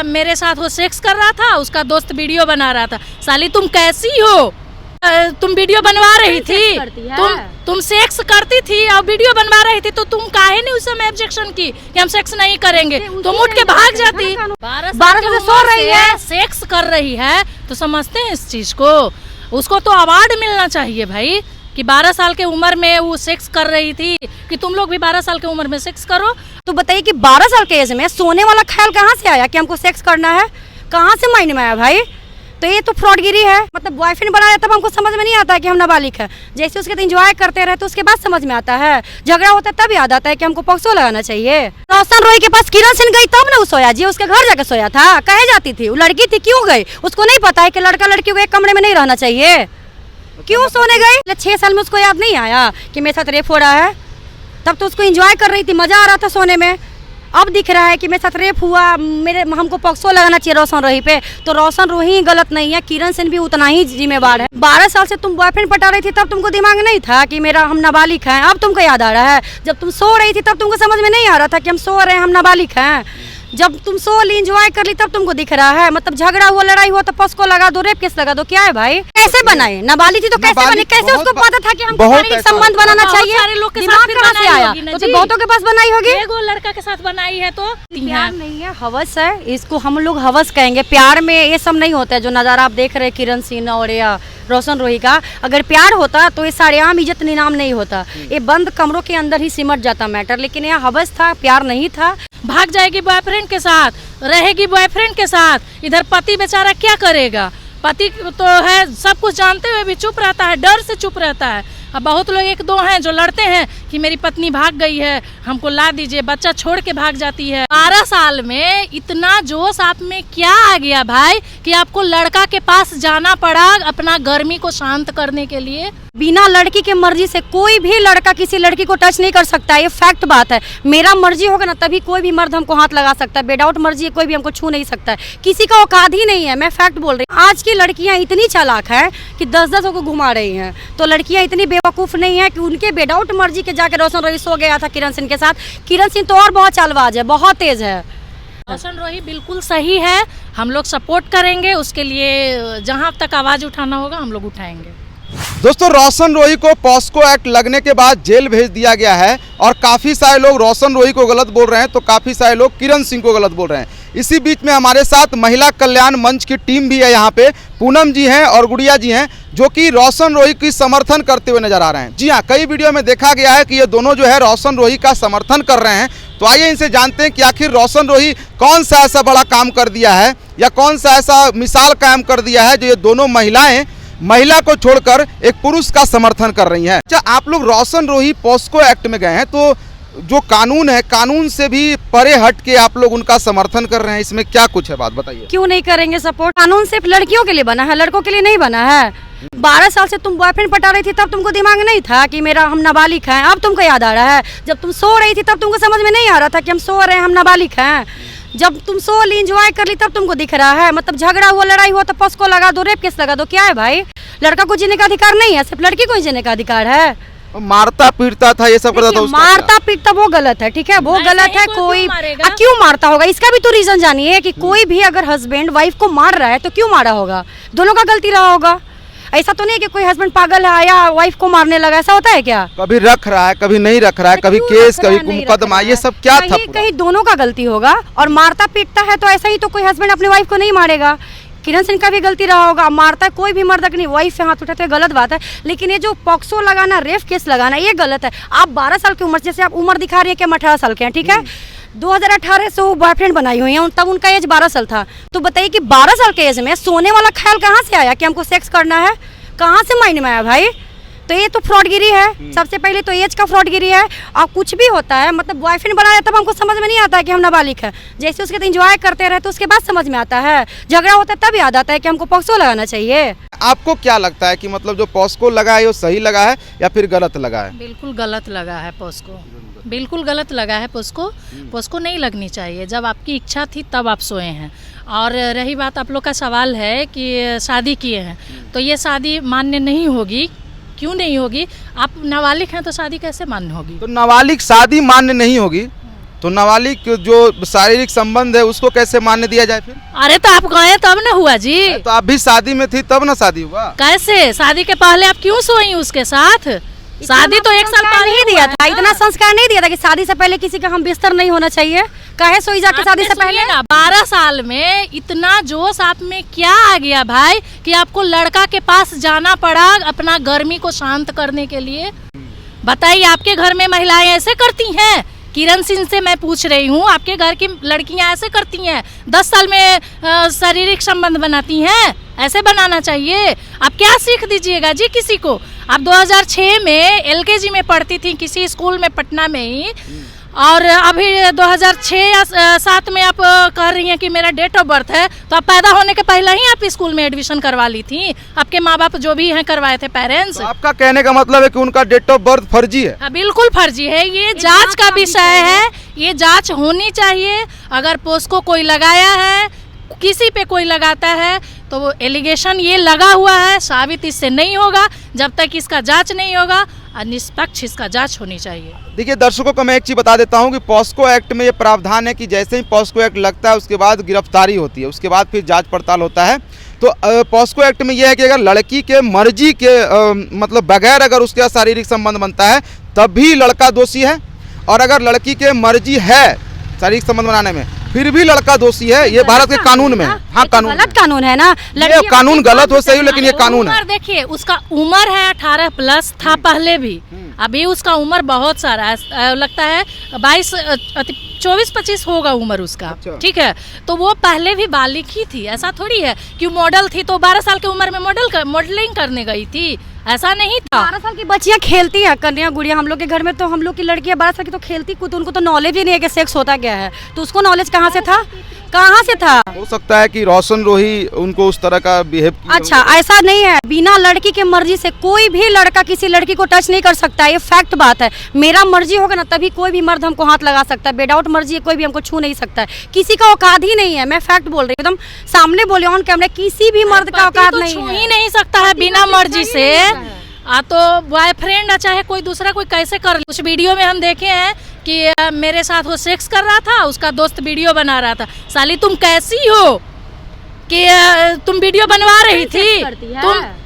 मेरे साथ वो सेक्स कर रहा था, उसका दोस्त वीडियो बना रहा था। साली तुम कैसी हो? तुम वीडियो बनवा रही थी, तुम सेक्स करती थी और वीडियो बनवा रही थी, तो तुम काहे नहीं उस समय ऑब्जेक्शन की कि हम सेक्स नहीं करेंगे? तुम उठ के भाग जाती। 12 से सो रही है, सेक्स कर रही है, तो समझते हैं इस चीज को। उसको तो अवार्ड मिलना चाहिए भाई कि 12 साल के उम्र में वो सेक्स कर रही थी, कि तुम लोग भी 12 साल की उम्र में सेक्स करो। तो बताइए कि 12 साल के एज में सोने वाला ख्याल कहाँ से आया कि हमको सेक्स करना है? कहाँ से माइंड में आया भाई? तो ये तो फ्रॉडगिरी है। मतलब बॉयफ्रेंड बनाया तब हमको समझ में नहीं आता है कि हम नाबालिग है। जैसे उसके एंजॉय करते रहे तो उसके बाद समझ में आता है। झगड़ा होता है तब याद आता है कि हमको पॉक्सो लगाना चाहिए। रोशन रोही के पास किरण सिंह गई तब ना वो सोया जी, उसके घर जाकर सोया था। कहे जाती थी वो लड़की थी, क्यों गई? उसको नहीं पता है कि लड़का लड़की को एक कमरे में नहीं रहना चाहिए? क्यों सोने गई? 6 साल में उसको याद नहीं आया कि मेरे साथ रेप हो रहा है? तब तो उसको एंजॉय कर रही थी, मजा आ रहा था सोने में। अब दिख रहा है कि मेरे साथ रेप हुआ, हमको पॉक्सो लगाना चाहिए रोशन रोही पे। तो रोशन रोही गलत नहीं है, किरण सिंह भी उतना ही जिम्मेवार है। 12 साल से तुम बॉयफ्रेंड पटा रही थी तब तुमको दिमाग नहीं था कि मेरा हम नाबालिग हैं। अब तुमको याद आ रहा है। जब तुम सो रही थी तब तुमको समझ में नहीं आ रहा था कि हम सो रहे हैं, हम नाबालिग हैं। जब तुम सो ली, एंजॉय कर ली, तब तुमको दिख रहा है। मतलब झगड़ा हुआ, लड़ाई हुआ तो पॉक्सो लगा दो, रेप केस लगा दो। क्या है भाई? कैसे बनाए? नाबालिग थी तो कैसे बने? कैसे उसको पता था कि हमको शारीरिक संबंध बनाना चाहिए? सारे लोग के दिमाग कहाँ से आया? तो बहुतों के पास बनाई होगी। एगो लड़का के साथ बनाई है तो प्यार नहीं है, हवस है। इसको हम लोग हवस कहेंगे। प्यार में ये सब नहीं होता है जो नज़ारा आप देख रहे हैं किरण सिंह और या रोशन रोही का। अगर प्यार होता तो ये सारेआम इज्जत नीलाम नहीं होता। ये बंद कमरों के अंदर ही सिमट जाता मैटर। लेकिन यह हवस था, प्यार नहीं था। भाग जाएगी बॉयफ्रेंड के साथ, रहेगी बॉयफ्रेंड के साथ। इधर पति बेचारा क्या करेगा? पति तो है, सब कुछ जानते हुए भी चुप रहता है, डर से चुप रहता है। अब बहुत लोग 1-2 हैं जो लड़ते हैं कि मेरी पत्नी भाग गई है, हमको ला दीजिए। बच्चा छोड़ के भाग जाती है। 12 साल में इतना जोश आप में क्या आ गया भाई कि आपको लड़का के पास जाना पड़ा अपना गर्मी को शांत करने के लिए? बिना लड़की के मर्जी से कोई भी लड़का किसी लड़की को टच नहीं कर सकता है। ये फैक्ट बात है। मेरा मर्जी होगा ना तभी कोई भी मर्द हमको हाथ लगा सकता है। विदाउट मर्जी है कोई भी हमको छू नहीं सकता है। किसी का औकात ही नहीं है। मैं फैक्ट बोल रही हूँ। आज की लड़कियां इतनी चालाक हैं कि 10-10 को घुमा रही हैं। तो लड़कियां इतनी बेवकूफ़ नहीं है कि उनके विदाउट मर्जी के जाकर रोशन रोही सो गया था किरण सिंह के साथ। किरण सिंह तो और बहुत चालबाज है, बहुत तेज है। रोशन रोही बिल्कुल सही है, हम लोग सपोर्ट करेंगे उसके लिए। जहाँ तक आवाज़ उठाना होगा हम लोग उठाएंगे। दोस्तों, रोशन रोही को पॉस्को एक्ट लगने के बाद जेल भेज दिया गया है और काफ़ी सारे लोग रोशन रोही को गलत बोल रहे हैं तो काफ़ी सारे लोग किरण सिंह को गलत बोल रहे हैं। इसी बीच में हमारे साथ महिला कल्याण मंच की टीम भी है। यहाँ पे पूनम जी हैं और गुड़िया जी हैं जो कि रोशन रोही की समर्थन करते हुए नजर आ रहे हैं। जी हाँ, कई वीडियो में देखा गया है कि ये दोनों जो है रोशन रोही का समर्थन कर रहे हैं। तो आइए इनसे जानते हैं कि आखिर रोशन रोही कौन सा ऐसा बड़ा काम कर दिया है या कौन सा ऐसा मिसाल कायम कर दिया है जो ये दोनों महिला को छोड़कर एक पुरुष का समर्थन कर रही हैं। अच्छा, आप लोग रोशन रोही पॉस्को एक्ट में गए हैं तो जो कानून है, कानून से भी परे हट के आप लोग उनका समर्थन कर रहे हैं, इसमें क्या कुछ है बात बताइए? क्यों नहीं करेंगे सपोर्ट? कानून सिर्फ लड़कियों के लिए बना है, लड़कों के लिए नहीं बना है। 12 साल से तुम बॉयफ्रेंड पटा रही थी तब तुमको दिमाग नहीं था कि मेरा हम नाबालिग हैं। अब तुमको याद आ रहा है। जब तुम सो रही थी तब तुमको समझ में नहीं आ रहा था कि हम सो रहे हैं, हम नाबालिग हैं। जब तुम सो ली, एंजॉय कर ली, तब तुमको दिख रहा है। मतलब झगड़ा हुआ, लड़ाई हुआ तो पॉक्सो लगा दो, रेप केस लगा दो। क्या है भाई? लड़का को जीने का अधिकार नहीं है, सिर्फ लड़की को ही जीने का अधिकार है। मारता पीटता था, ये सब करता था। मारता पीटता वो गलत है, ठीक है, वो गलत है। कोई क्यों मारता होगा? इसका भी तो रीजन जानिए कि कोई भी अगर हस्बैंड वाइफ को मार रहा है तो क्यों मारा होगा? दोनों का गलती रहा होगा। ऐसा तो नहीं है कि कोई हस्बैंड पागल है या वाइफ को मारने लगा, ऐसा होता है क्या? कभी रख रहा है, कभी नहीं रख रहा है, कभी केस, कभी मुकदमा, ये सब क्या था? कहीं दोनों का गलती होगा। और मारता पीटता है तो ऐसा ही तो कोई हस्बैंड अपनी वाइफ को नहीं मारेगा। किरण सिंह का भी गलती रहा होगा। मारता है कोई भी मर्द नहीं, वाइफ से हाथ उठाते गलत बात है। लेकिन ये जो पॉक्सो लगाना, रेप केस लगाना, ये गलत है। आप 12 साल की उम्र, जैसे आप उम्र दिखा रही है कि हम 18 साल के हैं, ठीक है। 2018 से वो बॉयफ्रेंड बनाई हुई है, तब उनका एज 12 साल था। तो बताइए कि 12 साल के एज में सोने वाला ख्याल कहाँ से आया कि हमको सेक्स करना है? कहाँ से माइंड में आया भाई? तो ये तो फ्रॉडगिरी है। सबसे पहले तो एज का फ्रॉडगिरी है। और कुछ भी होता है, मतलब बॉयफ्रेंड बनाया तब हमको समझ में नहीं आता है कि हम नाबालिग हैं। जैसे उसके एंजॉय करते रहे तो उसके बाद समझ में आता है। झगड़ा होता है तब याद आता है कि हमको पॉक्सो लगाना चाहिए। आपको क्या लगता है कि मतलब जो पॉस्को लगा है वो सही लगा है या फिर गलत लगा है? बिल्कुल गलत लगा है पॉस्को, बिल्कुल गलत लगा है पॉस्को। पॉस्को नहीं लगनी चाहिए। जब आपकी इच्छा थी तब आप सोए हैं। और रही बात आप लोग का सवाल है कि शादी किए हैं तो ये शादी मान्य नहीं होगी। क्यों नहीं होगी? आप नाबालिग हैं तो शादी कैसे मान्य होगी? तो नाबालिग शादी मान्य नहीं होगी तो नाबालिग जो शारीरिक संबंध है उसको कैसे मान्य दिया जाए फिर? अरे तो आप गए तब ना हुआ जी। तो आप भी शादी में थी तब ना शादी हुआ? कैसे शादी के पहले आप क्यों सोई उसके साथ? शादी तो 1 साल पहले नहीं दिया था, इतना संस्कार नहीं दिया था कि शादी से पहले किसी का हम बिस्तर नहीं होना चाहिए। कहे सोई जाके शादी से पहले ना 12 साल में इतना जोश आप में क्या आ गया भाई कि आपको लड़का के पास जाना पड़ा अपना गर्मी को शांत करने के लिए? बताइए, आपके घर में महिलाएं ऐसे करती हैं? किरण सिंह से मैं पूछ रही हूँ, आपके घर की लड़कियां ऐसे करती हैं? 10 साल में शारीरिक संबंध बनाती हैं? ऐसे बनाना चाहिए। आप क्या सीख दीजिएगा जी किसी को? आप 2006 में LKG में पढ़ती थी किसी स्कूल में पटना में ही, और अभी 2006 या 7 में आप कह रही हैं कि मेरा डेट ऑफ बर्थ है। तो आप पैदा होने के पहले ही आप स्कूल में एडमिशन करवा ली थी? आपके माँ बाप जो भी हैं करवाए थे पेरेंट्स? तो आपका कहने का मतलब है कि उनका डेट ऑफ बर्थ फर्जी है? हाँ, बिल्कुल फर्जी है। ये जांच का विषय है, ये जांच होनी चाहिए। अगर पोस्को कोई लगाया है, किसी पे कोई लगाता है, तो वो एलिगेशन ये लगा हुआ है, साबित इससे नहीं होगा जब तक इसका जांच नहीं होगा। निष्पक्ष इसका जांच होनी चाहिए। देखिए दर्शकों को मैं एक चीज़ बता देता हूं कि पॉस्को एक्ट में ये प्रावधान है कि जैसे ही पॉस्को एक्ट लगता है उसके बाद गिरफ्तारी होती है, उसके बाद फिर जांच पड़ताल होता है। तो पॉस्को एक्ट में यह है कि अगर लड़की के मर्जी के मतलब बगैर अगर उसके साथ शारीरिक संबंध बनता है तब भी लड़का दोषी है, और अगर लड़की के मर्जी है शारीरिक संबंध बनाने में फिर भी लड़का दोषी है। ये भारत के कानून में है। हाँ, कानून गलत कानून है ना। ये कानून गलत हो सही, लेकिन ये कानून है। देखिए, उसका उम्र है 18+ था पहले भी, अभी उसका उम्र बहुत सारा है, लगता है 24-25 होगा उम्र उसका। ठीक है, तो वो पहले भी बालिग ही थी। ऐसा थोड़ी है कि मॉडल थी तो 12 साल की उम्र में मॉडलिंग करने गई थी, ऐसा नहीं था। 12 साल की बच्चियां खेलती हैं, कन्या गुड़िया। हम लोग के घर में तो हम लोग की लड़कियां 12 साल की तो खेलती कूद, उनको तो नॉलेज ही नहीं है कि सेक्स होता क्या है। तो उसको नॉलेज कहाँ से था? कहाँ से था? हो सकता है कि रोशन रोही उनको उस तरह का बिहेव किया। अच्छा, ऐसा नहीं है। बिना लड़की के मर्जी से कोई भी लड़का किसी लड़की को टच नहीं कर सकता है, ये फैक्ट बात है। मेरा मर्जी होगा ना तभी कोई भी मर्द हमको हाथ लगा सकता है। विदाउट मर्जी है कोई भी हमको छू नहीं सकता है। किसी का औकात ही नहीं है। मैं फैक्ट बोल रही हूँ, एकदम सामने बोले ऑन कैमरा, किसी भी मर्द का औकात नहीं छू है। ही नहीं सकता है बिना मर्जी से। तो बॉयफ्रेंड चाहे कोई दूसरा कोई कैसे कर ले। कुछ वीडियो में हम देखे हैं कि मेरे साथ वो सेक्स कर रहा था, उसका दोस्त वीडियो बना रहा था। साली तुम कैसी हो कि तुम वीडियो बनवा रही थी?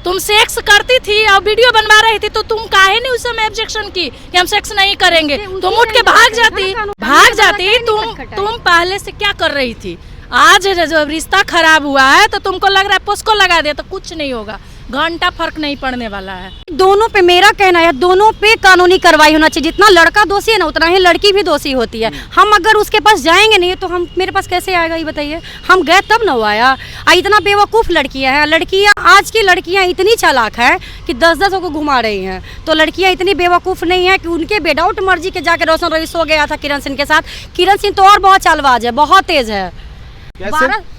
तुम सेक्स करती थी और वीडियो बनवा रही थी, तो तुम काहे नहीं उस समय ऑब्जेक्शन की कि हम सेक्स नहीं करेंगे? तुम उठ के भाग जाती। तुम पहले से क्या कर रही थी? आज जब रिश्ता खराब हुआ है तो तुमको लग रहा है पोस्को लगा दिया तो कुछ नहीं होगा, घंटा फर्क नहीं पड़ने वाला है। दोनों पे मेरा कहना है, दोनों पे कानूनी कार्रवाई होना चाहिए। जितना लड़का दोषी है ना उतना ही लड़की भी दोषी होती है। हम अगर उसके पास जाएंगे नहीं तो हम मेरे पास कैसे आएगा ये बताइए? हम गए तब ना वो आया। इतना बेवकूफ़ लड़कियां हैं। लड़कियां, आज की लड़कियां इतनी चालाक है कि 10-10 को घुमा रही हैं। तो लड़कियां इतनी बेवकूफ़ नहीं है कि उनके विदाउट मर्जी के जाके रोशन रोही सो गया था किरण सिंह के साथ। किरण सिंह तो और बहुत चालबाज है, बहुत तेज है।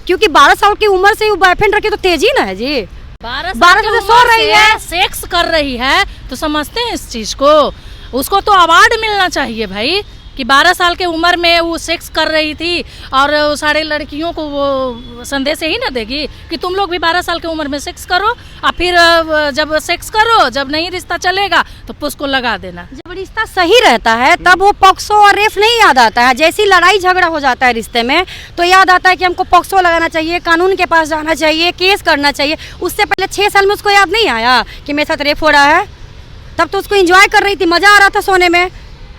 क्योंकि 12 साल की उम्र से वो बॉयफ्रेंड रखी तो तेज ही ना है जी। 12 साल से सो रही है, सेक्स कर रही है, तो समझते हैं इस चीज को। उसको तो अवार्ड मिलना चाहिए भाई कि 12 साल के उम्र में वो सेक्स कर रही थी, और सारे लड़कियों को वो संदेश ही ना देगी कि तुम लोग भी 12 साल की उम्र में सेक्स करो, और फिर जब सेक्स करो, जब नहीं रिश्ता चलेगा तो उसको लगा देना। जब रिश्ता सही रहता है तब वो पॉक्सो और रेफ नहीं याद आता है। जैसी लड़ाई झगड़ा हो जाता है रिश्ते में तो याद आता है कि हमको पॉक्सो लगाना चाहिए, कानून के पास जाना चाहिए, केस करना चाहिए। उससे पहले 6 साल में उसको याद नहीं आया कि मेरे साथ रेप हो रहा है? तब तो उसको एंजॉय कर रही थी, मजा आ रहा था सोने में।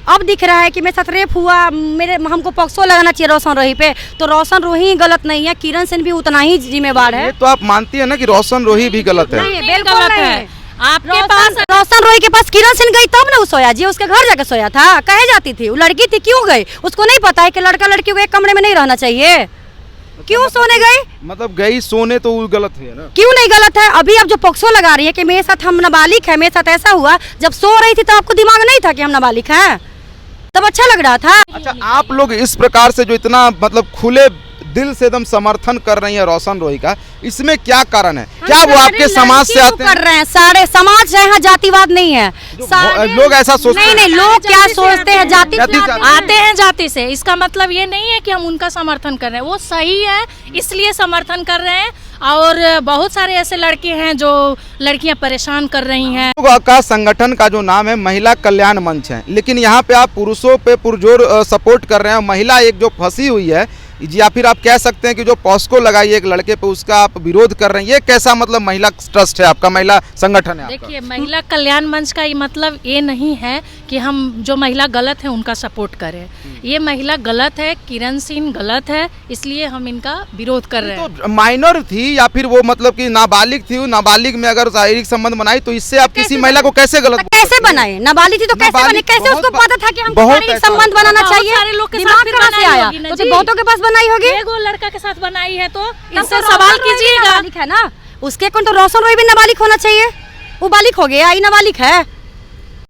अब दिख रहा है कि मेरे साथ रेप हुआ, हमको पॉक्सो लगाना चाहिए रोशन रोही पे। तो रोशन रोही गलत नहीं है, किरण सिंह भी उतना ही जिम्मेवार है। ये तो आप मानती है ना कि रोशन रोही भी गलत है? नहीं, बिल्कुल गलत नहीं है। आपके पास रोशन रोही के पास किरण सिंह गई तब ना वो सोया जी, उसके घर जाके सोया था। कहे जाती थी वो लड़की थी, क्यों गई? उसको नहीं पता है कि लड़का लड़की को एक कमरे में नहीं रहना चाहिए? क्यों सोने गई? मतलब गई सोने तो वो गलत है ना? क्यों नहीं गलत है? अभी आप जो पॉक्सो लगा रही है कि मेरे साथ हम नाबालिग है, मेरे साथ ऐसा हुआ, जब सो रही थी तो आपको दिमाग नहीं था कि हम नाबालिग हैं? तब अच्छा लग रहा था। अच्छा, आप लोग इस प्रकार से जो इतना मतलब खुले दिल से एकदम समर्थन कर रही है रोशन रोही का, इसमें क्या कारण है? क्या वो आपके समाज से आते कर रहे हैं? सारे समाज यहाँ जातिवाद नहीं है। लोग ऐसा सोचते हैं? नहीं, लोग क्या सोचते हैं? जाति आते हैं जाति से। इसका मतलब ये नहीं है कि हम उनका समर्थन कर रहे हैं, वो सही है इसलिए समर्थन कर रहे हैं। और बहुत सारे ऐसे लड़के हैं जो लड़कियां परेशान कर रही हैं। का संगठन का जो नाम है महिला कल्याण मंच है, लेकिन यहाँ पे आप पुरुषों पे पुरजोर सपोर्ट कर रहे हैं। महिला एक जो फंसी हुई है, या फिर आप कह सकते हैं कि जो पॉस्को लगाई है एक लड़के पे, उसका आप विरोध कर रहे हैं। ये कैसा मतलब महिला ट्रस्ट है आपका, महिला संगठन है आपका? देखिए, महिला कल्याण मंच का ये मतलब ये नहीं है कि हम जो महिला गलत है उनका सपोर्ट करें। ये महिला गलत है, किरण सिंह गलत है, इसलिए हम इनका विरोध कर रहे हैं। तो माइनर थी या फिर वो मतलब कि नाबालिग थी, नाबालिग में अगर शारीरिक संबंध बनाई तो इससे आप किसी महिला को कैसे गलत कैसे बनाए? नाबालिग थी तो कैसे बने? कैसे उसको पता था कि हमको शारीरिक संबंध बनाना चाहिए? सारे लोग के दिमाग साथ फिर कहाँ से बनाई आया? होगी ना तो जी। बहुतों के पास बनाई होगी। एगो लड़का के साथ बनाई है तो तब इससे तो सवाल रोशन रोई भी कीजिएगा। नाबालिग है ना, उसके कौन तो रोशन रोई भी नाबालिग होना चाहिए। वो बालिग हो गया, आई नाबालिग है।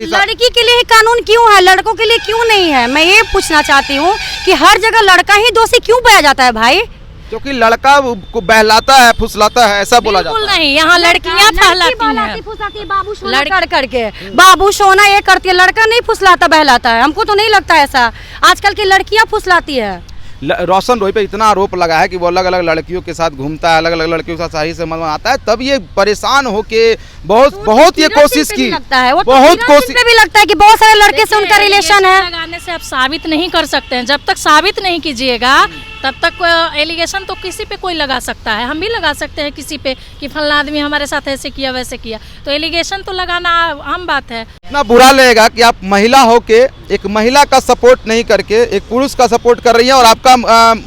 लड़की के लिए ही कानून क्यों है, लड़कों के लिए क्यों नहीं है? मैं ये पूछना चाहती हूँ कि हर जगह लड़का ही दोषी क्यों पाया जाता है भाई? क्योंकि लड़का को बहलाता है, फुसलाता है, ऐसा बोला जाता बिल्कुल है। नहीं, यहाँ लड़कियाँ फहलाती फुसलाती है, बाबू सोना लड़- कर करके बाबू सोना ये करती है। लड़का नहीं फुसलाता बहलाता है, हमको तो नहीं लगता ऐसा। आजकल की लड़कियाँ फुसलाती है। रोशन रोई पे इतना आरोप लगा है कि वो अलग अलग लड़कियों के साथ घूमता है, अलग अलग लड़कियों के साथ सही से मन आता है, तब ये परेशान होके बहुत ये कोशिश की, लगता है वो बहुत कोशिश पे भी लगता है कि बहुत सारे लड़के से उनका रिलेशन है। लगाने से आप साबित नहीं कर सकते हैं। जब तक साबित नहीं कीजिएगा तब तक एलिगेशन तो किसी पे कोई लगा सकता है। हम भी लगा सकते हैं किसी पे कि फलाना आदमी हमारे साथ ऐसे किया वैसे किया, तो एलिगेशन तो लगाना आम बात है। इतना बुरा लगेगा कि आप महिला होके एक महिला का सपोर्ट नहीं करके एक पुरुष का सपोर्ट कर रही है और आपका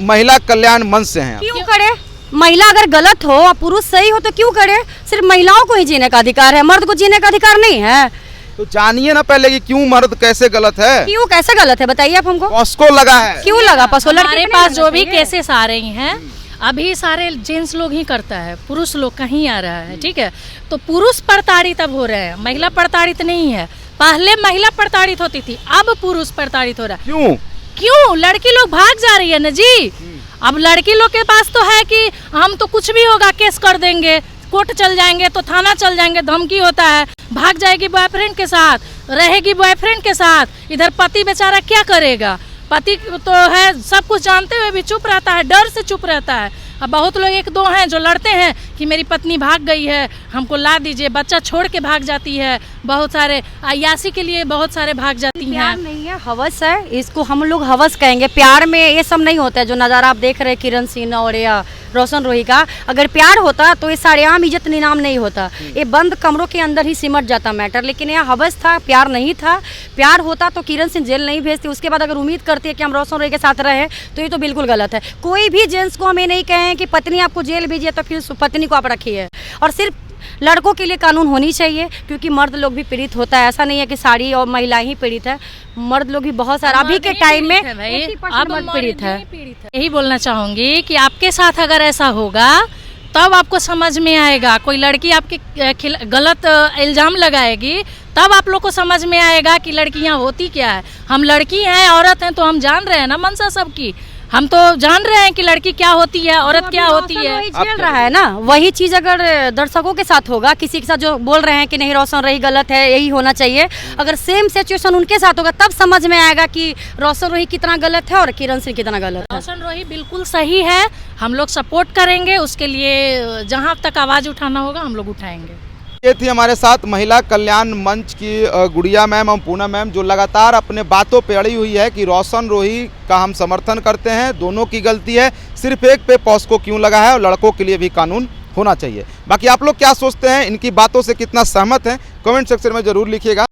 महिला कल्याण मंच से हैं। क्यों करे? महिला अगर गलत हो और पुरुष सही हो तो क्यों करे? सिर्फ महिलाओं को ही जीने का अधिकार है, मर्द को जीने का अधिकार नहीं है। तो जानिए ना पहले कि क्यों मर्द कैसे गलत है, क्यों कैसे गलत है बताइए आप हमको। पॉस्को लगा है, क्यों लगा पसो? हमारे पास जो भी केसेस आ रही हैं अभी सारे जेंट्स लोग ही करता है, पुरुष लोग कहीं आ रहा है, ठीक है। तो पुरुष प्रताड़ित अब हो रहे हैं, महिला प्रताड़ित नहीं है। पहले महिला प्रताड़ित होती थी, अब पुरुष प्रताड़ित हो रहा है। क्यों? क्यों? लड़की लोग भाग जा रही है ना जी। अब लड़की लोग के पास तो है कि हम तो कुछ भी होगा केस कर देंगे, कोर्ट चल जाएंगे, तो थाना चल जाएंगे, धमकी होता है। भाग जाएगी बॉयफ्रेंड के साथ, रहेगी बॉयफ्रेंड के साथ। इधर पति बेचारा क्या करेगा? पति तो है, सब कुछ जानते हुए भी चुप रहता है, डर से चुप रहता है। अब बहुत लोग एक दो हैं जो लड़ते हैं कि मेरी पत्नी भाग गई है, हमको ला दीजिए। बच्चा छोड़ के भाग जाती है, बहुत सारे अय्याशी के लिए बहुत सारे भाग जाती हैं। प्यार नहीं है, हवस है, इसको हम लोग हवस कहेंगे। प्यार में ये सब नहीं होता है जो नज़ारा आप देख रहे हैं किरण सिंह और या रोशन रोही का। अगर प्यार होता तो ये सारेआम इज्जत नीलाम नहीं होता, ये बंद कमरों के अंदर ही सिमट जाता मैटर। लेकिन यह हवस था, प्यार नहीं था। प्यार होता तो किरण सिंह जेल नहीं भेजती। उसके बाद अगर उम्मीद करती है कि हम रोशन रोही के साथ रहे तो ये तो बिल्कुल गलत है। कोई भी जेंट्स को हम ये नहीं कहें कि पत्नी आपको जेल भेजिए तो फिर पत्नी को आप रखिए। और सिर्फ लड़कों के लिए कानून होनी चाहिए, क्योंकि मर्द लोग भी पीड़ित होता है। ऐसा नहीं है कि साड़ी और महिलाएं ही पीड़ित है, मर्द लोग भी बहुत सारा अभी के टाइम में 80% मर्द पीड़ित है। यही बोलना चाहूंगी कि आपके साथ अगर ऐसा होगा तब आपको समझ में आएगा। कोई लड़की आपके गलत इल्जाम लगाएगी तब आप लोग को समझ में आएगा कि लड़कियां होती क्या है। हम लड़की हैं, औरत हैं, तो हम जान रहे हैं ना मंशा सबकी। हम तो जान रहे हैं कि लड़की क्या होती है, औरत क्या होती है। वही झेल रहा है ना, वही चीज अगर दर्शकों के साथ होगा, किसी के साथ जो बोल रहे हैं कि नहीं रोशन रोही गलत है, यही होना चाहिए, अगर सेम सिचुएशन उनके साथ होगा तब समझ में आएगा कि रोशन रोही कितना गलत है और किरण सिंह कितना गलत है। रोशन रोही बिल्कुल सही है, हम लोग सपोर्ट करेंगे उसके लिए। जहां तक आवाज उठाना होगा हम लोग उठाएंगे। ये थी हमारे साथ महिला कल्याण मंच की गुड़िया मैम और पूनम मैम, जो लगातार अपने बातों पे अड़ी हुई है कि रोशन रोही का हम समर्थन करते हैं, दोनों की गलती है, सिर्फ एक पे पॉस्को क्यों लगा है और लड़कों के लिए भी कानून होना चाहिए। बाकी आप लोग क्या सोचते हैं, इनकी बातों से कितना सहमत हैं, कमेंट सेक्शन में जरूर लिखिएगा।